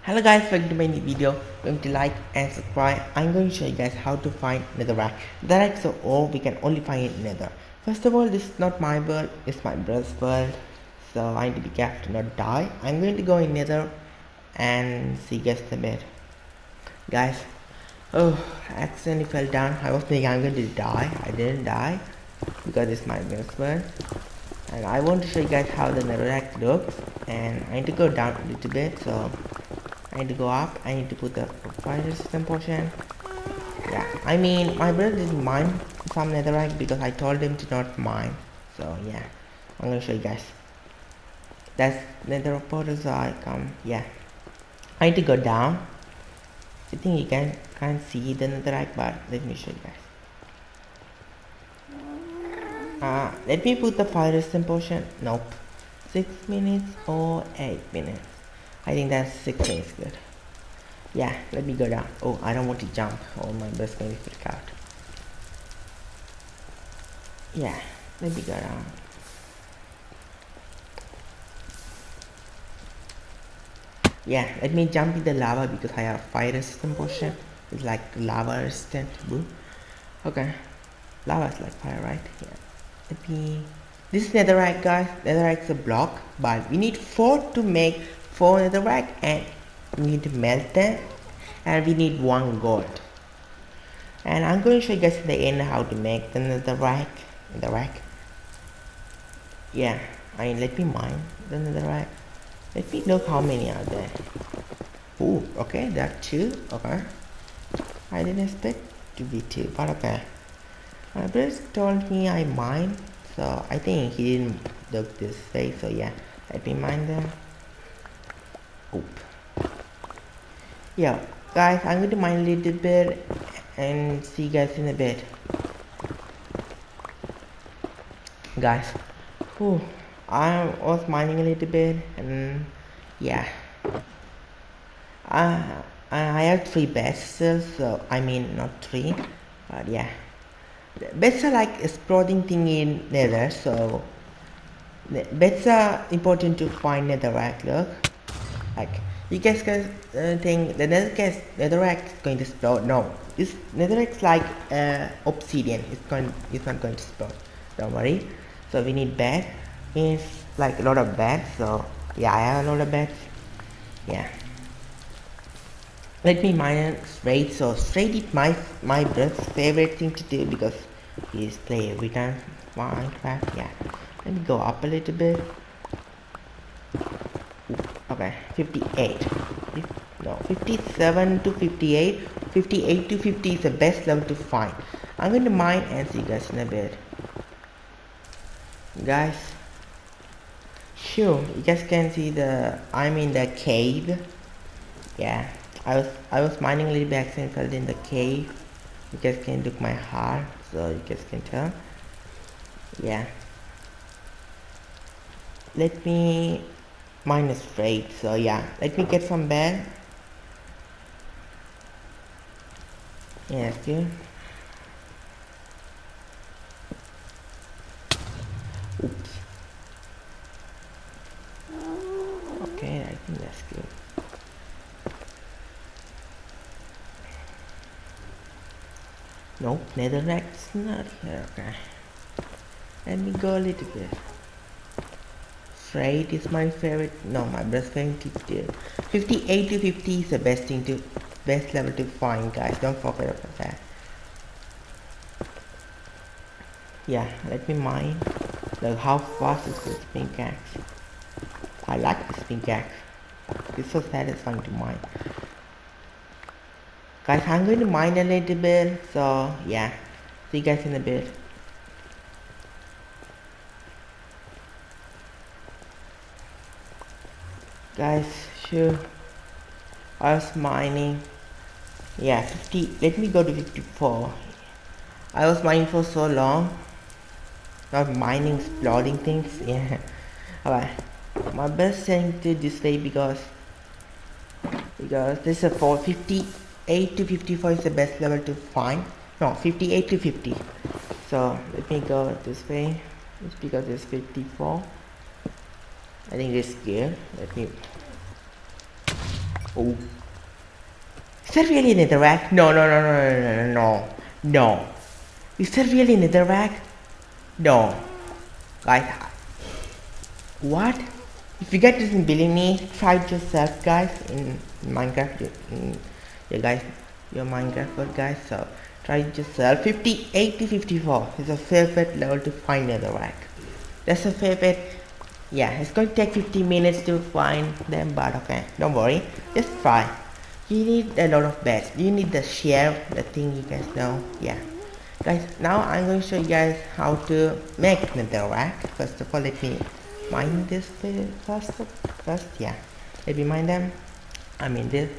Hello guys, welcome to my new video. Going to like and subscribe. I'm going to show you guys how to find netherite. Netherite so all we can only find it nether. First of all, this is not my world, it's my brother's world. So I need to be careful to not die. I'm going to go in nether and see you guys in a bit. Guys, oh, I accidentally fell down. I was thinking I'm going to die. I didn't die because it's my brother's world. And I want to show you guys how the netherite looks. And I need to go down a little bit, so I need to go up. I need to put the fire resistant potion. Yeah, I mean, my brother didn't mine some netherite because I told him to not mine. So yeah, I'm gonna show you guys. That's nether portal, so I come. Yeah, I need to go down. I think you can't see the netherite, but let me show you guys. Let me put the fire resistant potion. Nope, 6 minutes or 8 minutes. I think that's 6 minutes good. Yeah, let me go down. Oh, I don't want to jump. Oh, my brother's going to freak out. Yeah, let me go down. Yeah, let me jump in the lava because I have fire resistant potion. It's like lava resistant. Boom. Okay, lava is like fire, right? Yeah. Let me. This is netherite, guys. Netherite is a block, but we need 4 to make 4 netherite, and we need to melt them, and we need 1 gold. And I'm going to show you guys in the end how to make the netherite. Yeah, let me mine the netherite. Let me look how many are there. Oh, okay, there are 2. Okay, I didn't expect to be 2, but okay. My brother told me I mine, so I think he didn't look this way. So yeah, let me mine them. Oop. Yeah, guys, I'm going to mine a little bit and see you guys in a bit. Guys, whew, I was mining a little bit, and yeah, I have 3 beds still, so I mean not 3, but yeah, beds are like exploring thing in nether, so beds are important to find netherite. Look, like you guys can think the netherite is going to explode. No, this netherite is like obsidian. It's not going to explode. Don't worry. So we need bed. It's like a lot of beds. So yeah, I have a lot of beds. Yeah. Let me mine straight. So straight is my brother's favorite thing to do because he's play every time Minecraft. Yeah. Let me go up a little bit. Okay, 58. No, 57 to 58. 58 to 50 is the best level to find. I'm going to mine and see you guys in a bit. Guys, sure, you guys can see I'm in the cave. Yeah, I was mining a little bit and fell in the cave. You guys can look my heart, so you guys can tell. Yeah. Let me mine straight. So yeah, let me get some bed. Yeah, that's good. Oops. Okay, I think that's good. Nope, netherite's not here. Okay. Let me go a little bit. Straight is my favorite. No, my best favorite is still 58 to 50 is the best level to find, guys. Don't forget about that. Yeah, let me mine. Look how fast is this pickaxe. I like this pickaxe. It's so satisfying to mine. Guys, I'm going to mine a little bit. So yeah, see you guys in a bit. Guys, sure. I was mining. Yeah, 50. Let me go to 54. I was mining for so long. Not mining, exploding things. Yeah. Alright. My best thing to this way because this is for 58 to 54 is the best level to find. No, 58 to 50. So let me go this way. It's because it's 54. I think it's good. Let me. Oh, is that really netherrack? No, no, no, no, no, no, no, no, no. Is that really netherrack? No, guys. What? If you guys doesn't believe me, try it yourself, guys. In Minecraft, yeah, guys, your Minecraft world, guys. So try it yourself. 50, 80, 54 is a favorite level to find netherrack. That's a favorite. Yeah, it's going to take 50 minutes to find them, but okay, don't worry. Just try. You need a lot of beds. You need the share, the thing you guys know. Yeah. Guys, now I'm going to show you guys how to make netherrack. First of all, let me mine this first. Yeah, let me mine them. I mean this.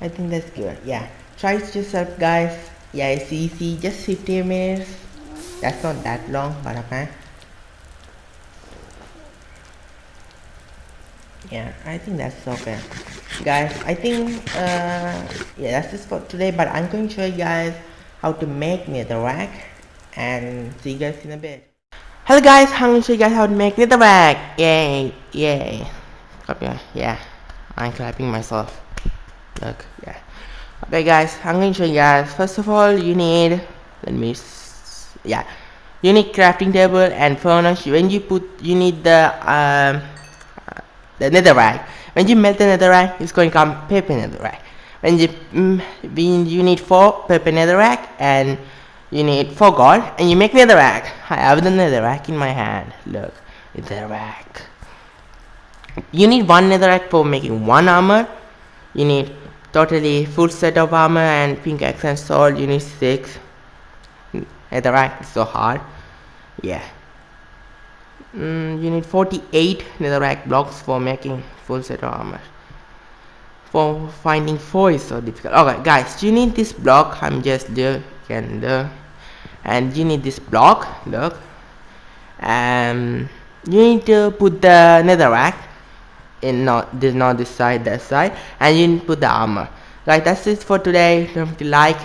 I think that's good. Yeah, try it yourself, guys. Yeah, it's easy. Just 15 minutes. That's not that long, but okay. Yeah, I think that's okay. Guys, I think yeah, that's it for today, but I'm going to show you guys how to make netherrack and see you guys in a bit. Hello guys, I'm going to show you guys how to make netherrack. Yay, yay. Okay, yeah, I'm clapping myself. Look, yeah. Okay guys, I'm going to show you guys. First of all, you need, yeah, you need crafting table and furnace. When you put, you need the netherrack. When you melt the netherrack, it's going to come paper netherrack. When you need 4 paper netherrack and you need 4 gold, and you make netherrack. I have the netherrack in my hand. Look, netherrack. You need 1 netherrack for making 1 armor. You need totally full set of armor and pickaxe and sword. You need 6 netherrack. It's so hard. Yeah. You need 48 netherrack blocks for making full set of armor. For finding 4 is so difficult. Okay guys, you need this block. I'm just there and you need this block. Look, you need to put the netherrack in, not this side, that side, and you need to put the armor. Guys, that's it for today. Don't forget to like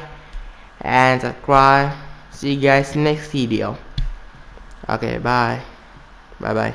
and subscribe. See you guys next video. Okay, bye bye.